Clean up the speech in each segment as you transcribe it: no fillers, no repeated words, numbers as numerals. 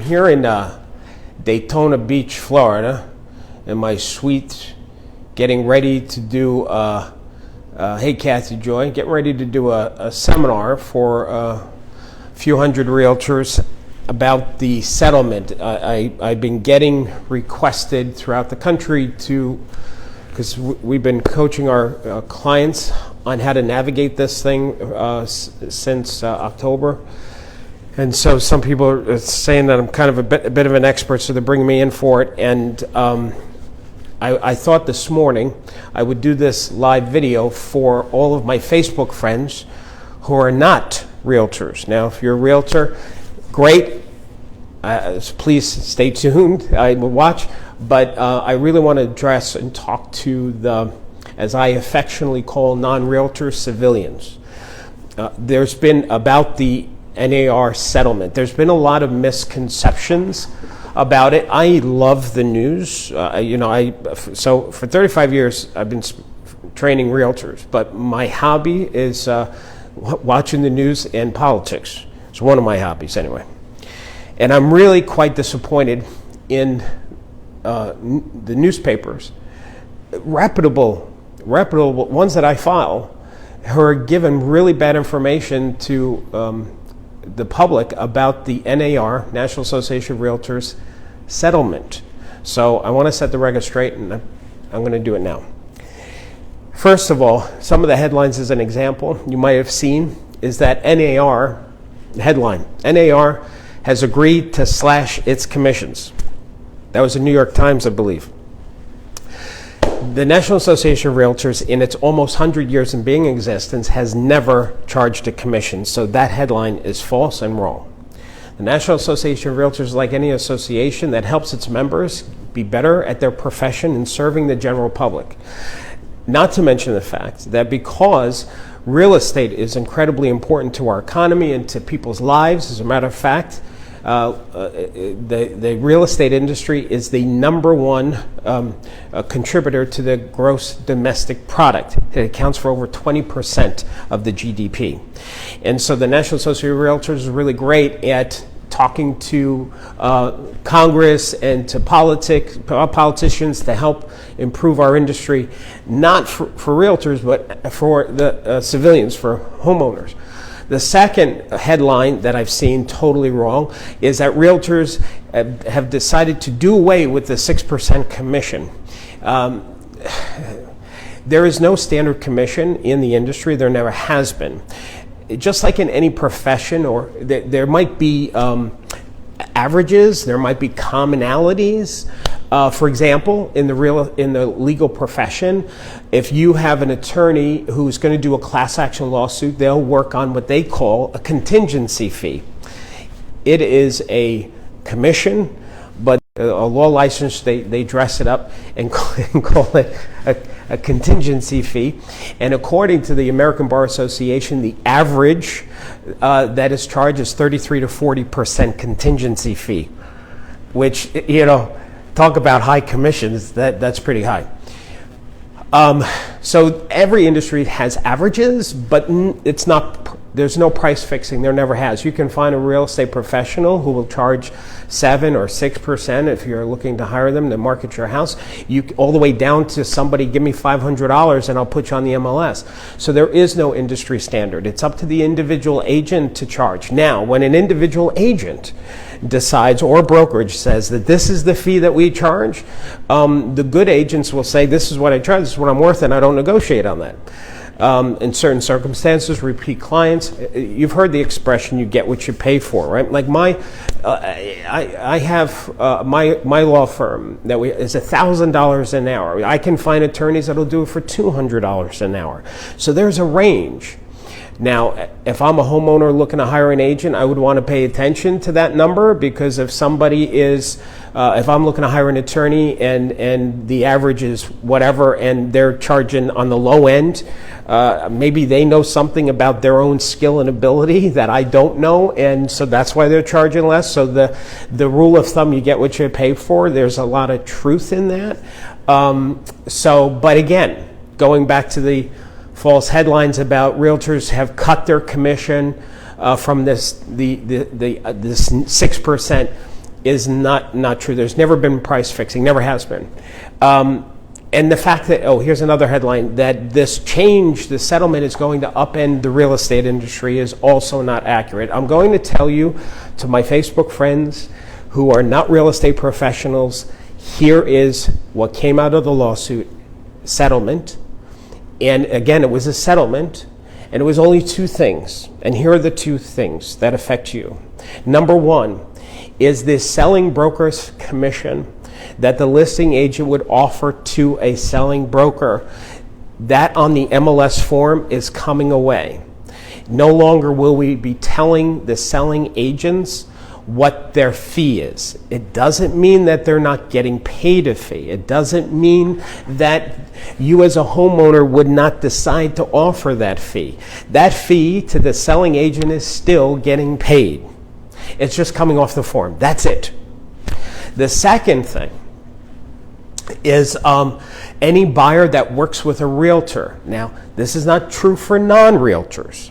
here in Daytona Beach, Florida, in my suite, getting ready to do, hey Kathy Joy, getting ready to do a seminar for a few hundred realtors about the settlement. I've been getting requested throughout the country because we've been coaching our clients on how to navigate this thing since October. And so some people are saying that I'm kind of a bit of an expert, so they're bringing me in for it. And I thought this morning I would do this live video for all of my Facebook friends who are not realtors. Now, if you're a realtor, great. Please stay tuned. I will watch. But I really want to address and talk to the, as I affectionately call, non-realtor civilians. There's been, about the NAR settlement, there's been a lot of misconceptions about it. I love the news. So for 35 years, I've been training realtors, but my hobby is watching the news and politics. It's one of my hobbies anyway. And I'm really quite disappointed in the newspapers, reputable ones that I follow, who are given really bad information to the public about the NAR, National Association of Realtors, settlement. So I want to set the record straight, and I'm going to do it now. First of all, some of the headlines as an example you might have seen is that NAR, headline, NAR has agreed to slash its commissions. That was the New York Times, I believe. The National Association of Realtors, in its almost 100 years in being in existence, has never charged a commission, so that headline is false and wrong. The National Association of Realtors is like any association that helps its members be better at their profession and serving the general public. Not to mention the fact that because real estate is incredibly important to our economy and to people's lives, as a matter of fact, the real estate industry is the number one contributor to the gross domestic product. It accounts for over 20% of the GDP. And so the National Association of Realtors is really great at talking to Congress and to politicians to help improve our industry, not for realtors, but for the civilians, for homeowners. The second headline that I've seen totally wrong is that realtors have decided to do away with the 6% commission. There is no standard commission in the industry. There never has been. Just like in any profession, or there might be averages, there might be commonalities. For example, in the legal profession, if you have an attorney who's going to do a class action lawsuit, they'll work on what they call a contingency fee. It is a commission, but a law license, they dress it up and call it a contingency fee. And according to the American Bar Association, the average that is charged is 33 to 40% contingency fee, which, talk about high commissions, that's pretty high. So every industry has averages, but it's not. There's no price fixing. There never has. You can find a real estate professional who will charge 7 or 6% if you're looking to hire them to market your house. All the way down to somebody, give me $500 and I'll put you on the MLS. So there is no industry standard. It's up to the individual agent to charge. Now, when an individual agent decides, or brokerage says that this is the fee that we charge, the good agents will say, this is what I charge, this is what I'm worth, and I don't negotiate on that. In certain circumstances, repeat clients, you've heard the expression, you get what you pay for, right? Like I have my law firm that is $1,000 an hour. I can find attorneys that'll do it for $200 an hour. So there's a range. Now, if I'm a homeowner looking to hire an agent, I would want to pay attention to that number, because if somebody is, if I'm looking to hire an attorney and the average is whatever and they're charging on the low end, maybe they know something about their own skill and ability that I don't know, and so that's why they're charging less. So the rule of thumb, you get what you pay for, there's a lot of truth in that. But again, going back to the false headlines about realtors have cut their commission from this 6%. is not true. There's never been price fixing, never has been. And the fact that, here's another headline, that this change, the settlement is going to upend the real estate industry is also not accurate. I'm going to tell you, to my Facebook friends who are not real estate professionals, here is what came out of the lawsuit settlement. And again, it was a settlement, and it was only two things. And here are the two things that affect you. Number one is this selling broker's commission that the listing agent would offer to a selling broker. That on the MLS form is coming away. No longer will we be telling the selling agents what their fee is. It doesn't mean that they're not getting paid a fee. It doesn't mean that you as a homeowner would not decide to offer that fee. That fee to the selling agent is still getting paid. It's just coming off the form. That's it. The second thing is any buyer that works with a realtor. Now, this is not true for non-realtors,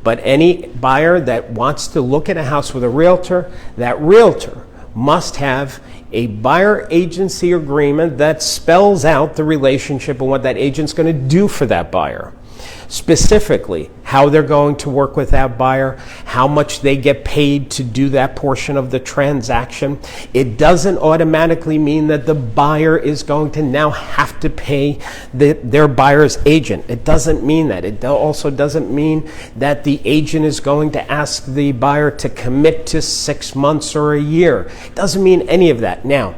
but any buyer that wants to look at a house with a realtor, that realtor must have a buyer agency agreement that spells out the relationship and what that agent's going to do for that buyer. Specifically, how they're going to work with that buyer, how much they get paid to do that portion of the transaction. It doesn't automatically mean that the buyer is going to now have to pay their buyer's agent. It doesn't mean that. It also doesn't mean that the agent is going to ask the buyer to commit to 6 months or a year. It doesn't mean any of that. Now,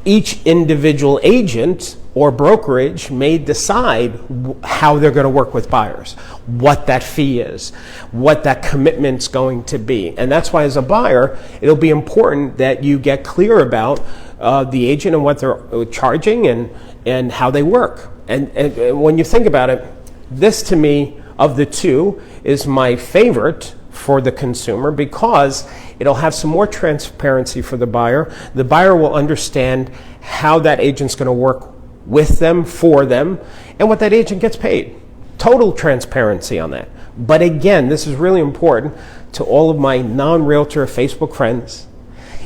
each individual agent or brokerage may decide how they're going to work with buyers, what that fee is, what that commitment's going to be. And that's why as a buyer, it'll be important that you get clear about the agent and what they're charging and how they work. And when you think about it, this to me, of the two, is my favorite for the consumer because it'll have some more transparency for the buyer. The buyer will understand how that agent's going to work with them, for them, and what that agent gets paid. Total transparency on that. But again, this is really important to all of my non-realtor Facebook friends.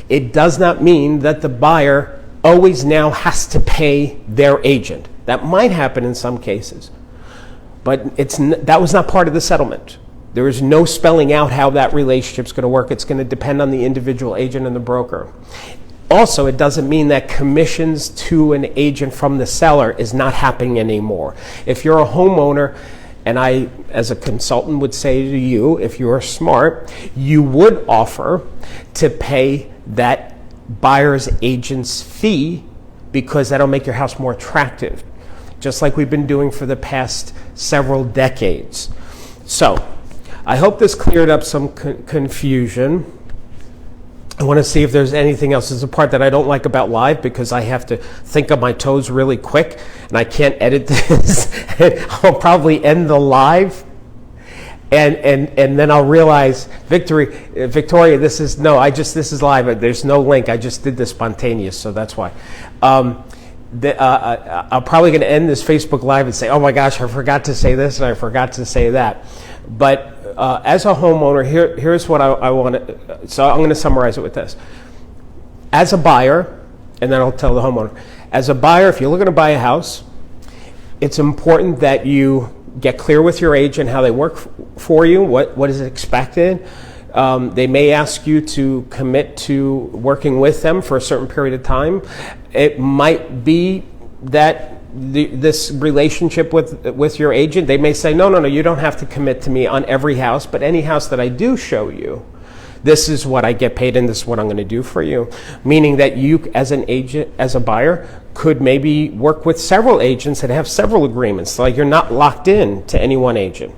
It does not mean that the buyer always now has to pay their agent. That might happen in some cases, but that was not part of the settlement. There is no spelling out how that relationship's going to work. It's going to depend on the individual agent and the broker. Also, it doesn't mean that commissions to an agent from the seller is not happening anymore. If you're a homeowner, and I, as a consultant, would say to you, if you're smart, you would offer to pay that buyer's agent's fee because that'll make your house more attractive, just like we've been doing for the past several decades. So, I hope this cleared up some confusion. I want to see if there's anything else. This is a part that I don't like about live because I have to think on my toes really quick and I can't edit this. I'll probably end the live and then I'll realize, Victoria, this is live. There's no link. I just did this spontaneous, so that's why. I'm probably going to end this Facebook Live and say, oh my gosh, I forgot to say this and I forgot to say that. But as a homeowner, here's what I want to, so I'm going to summarize it with this. As a buyer, and then I'll tell the homeowner, as a buyer, if you're looking to buy a house, it's important that you get clear with your agent how they work for you, what is expected. They may ask you to commit to working with them for a certain period of time. It might be that this relationship with your agent, they may say, no, you don't have to commit to me on every house, but any house that I do show you, this is what I get paid and this is what I'm going to do for you. Meaning that you, as an agent, as a buyer, could maybe work with several agents and have several agreements. Like you're not locked in to any one agent.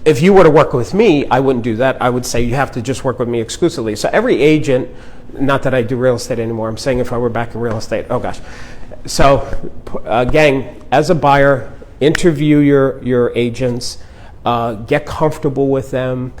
If you were to work with me, I wouldn't do that. I would say you have to just work with me exclusively. So every agent, not that I do real estate anymore, I'm saying if I were back in real estate, oh gosh. So, gang, as a buyer, interview your agents, get comfortable with them,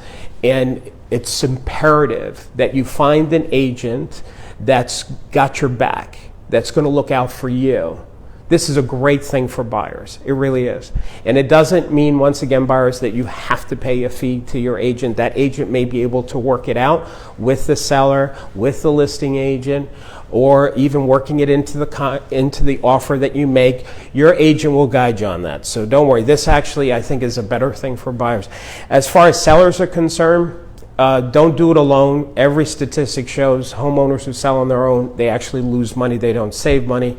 and it's imperative that you find an agent that's got your back, that's going to look out for you, this is a great thing for buyers. It really is. And it doesn't mean, once again, buyers, that you have to pay a fee to your agent. That agent may be able to work it out with the seller, with the listing agent, or even working it into the offer that you make. Your agent will guide you on that. So don't worry. This actually, I think, is a better thing for buyers. As far as sellers are concerned, don't do it alone. Every statistic shows homeowners who sell on their own, they actually lose money. They don't save money.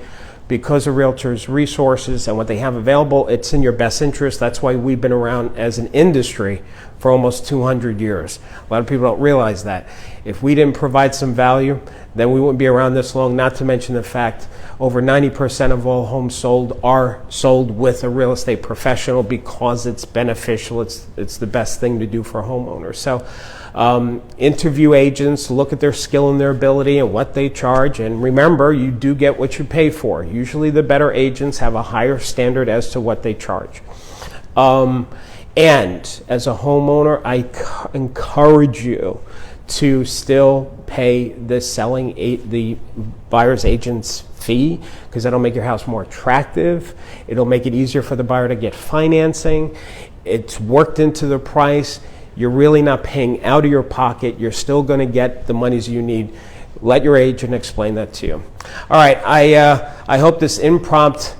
Because of realtors' resources and what they have available, it's in your best interest. That's why we've been around as an industry for almost 200 years. A lot of people don't realize that. If we didn't provide some value, then we wouldn't be around this long, not to mention the fact over 90% of all homes sold are sold with a real estate professional because it's beneficial. It's the best thing to do for homeowners. So interview agents, look at their skill and their ability and what they charge. And remember, you do get what you pay for. Usually the better agents have a higher standard as to what they charge. And as a homeowner, I encourage you to still pay the buyer's agent's fee, because that'll make your house more attractive. It'll make it easier for the buyer to get financing. It's worked into the price. You're really not paying out of your pocket. You're still going to get the monies you need. Let your agent explain that to you. All right, I hope this impromptu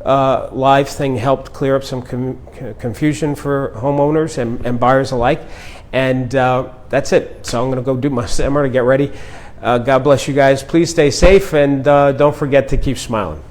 live thing helped clear up some confusion for homeowners and buyers alike. And that's it. So I'm going to go do my seminar to get ready. God bless you guys. Please stay safe, and don't forget to keep smiling.